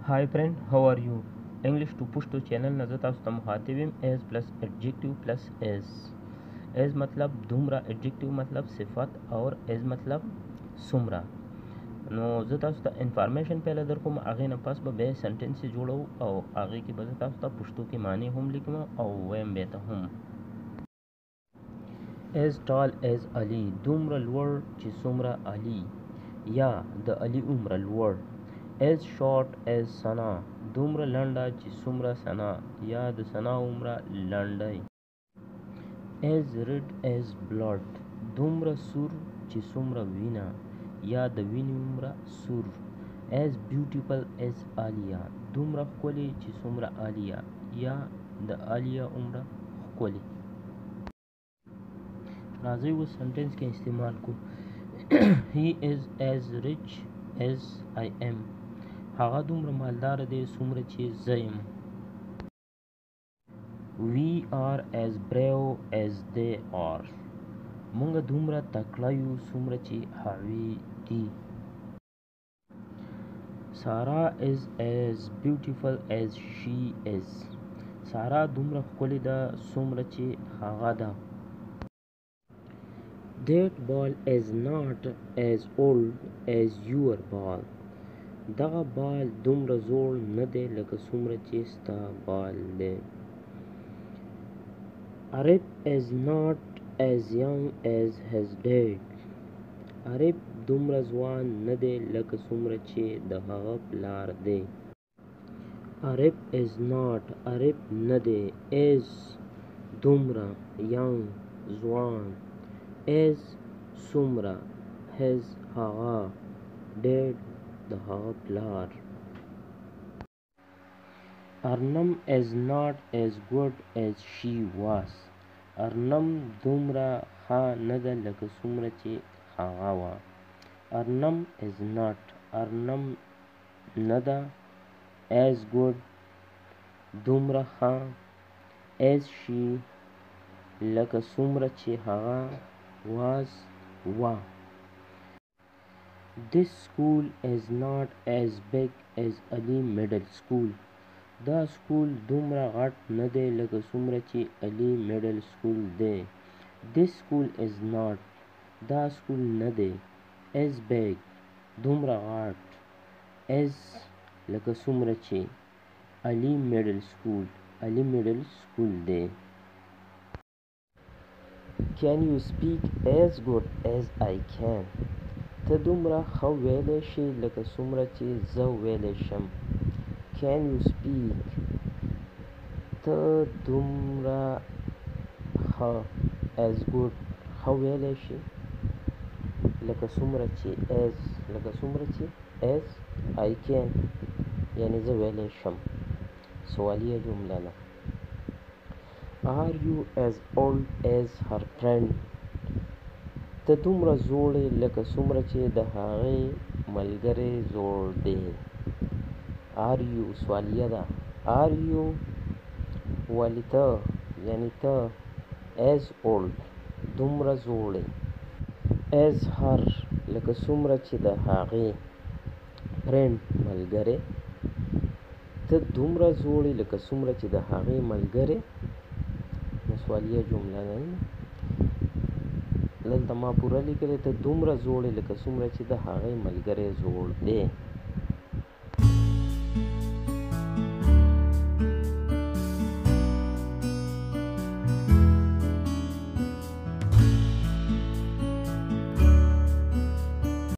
Hi friend, how are you? English to pushto channel نه زه تاسو ته مخاطب یم as plus adjective plus as. as مطلب دومره، adjective مطلب صفت اور as مطلب څومره. نو زه تاسو ته انفارمیشن پهله در کوم، هغې نه پس به بیا سنټنس جوړو او هغې کې به زه تاسو ته پښتو کې معنی هم لیکم او ویم به ته هم. as tall as علي، دومره لوړ چې څومره علي، یا د علي عمره لوړ. as short as سنا، دومره لنډه چې څومره سنا، یا د سنا عمره لنډی. as red as blood، دومره سور چې څومره وینه، یا د وینې عمره سور. as beautiful as عالیه، دومره ښکلې چې څومره عالیه، یا د عالیه عمره ښکلې. راځئ اوس سنټنس کې استعمال کو. he is as rich as I am، هغه دومره مالدار دی څومره چې زه یم. we are as brave as they are، موږ دومره تکړه یو څومره چې هغوی دي. Sarah is as beautiful as she is، سارا دومره ښکلې ده څومره چې هغه ده. that ball is not as old as your ball، دغه بال دومره زوړ نه دی لکه څومره چې ستا بال دی. Arif is not as young as his dad، عارف دومره ځوان نه دی لکه څومره چې د هغه پلار دی. عارف is not، عارف نه دی. is دومره، young ځوان. as څومره، his هغه، dad د هغه پلار. ارنم is not as good as she was، ارنم دومره ښه نه ده لکه څومره چې هغه وه. ارنم is not، ارنم نه ده. as good دومره ښه. as she لکه څومره چې هغه was وه. this school is not as big as Ali middle school، دا سکول دومره غټ نه دی لکه څومره چې علي میډل سکول دی. this school is not، دا سکول نه دی. as big دومره غټ. as لکه څومره چې علي میډل سکول، علي میډل سکول دی. can you speak as good as I can، ته دومره ښه ویلی شي لکه څومره چې زه ویلی شم. can you speak، ته دومره ښه as good ښه ویلی شي لکه څومره چې as، لکه څومره چې as I can یعنی زه ویلی شم. سوالیه جمله ده. are you as old as her friend، ته دومره زوړ یې لکه څومره چې د هغې ملګری زوړ دی. are you سوالیه ده. are you ولې ته، یعنی ته as old دومره زوړ یې. as her لکه څومره چې د هغې friend ملګری، ته دومره زوړ یې لکه څومره چې د هغې ملګری. سوالیه جمله ده. دلته ما پوره لیکلی، ته دومره زوړ یې لکه څومره چې د هغې ملګری زوړ دی.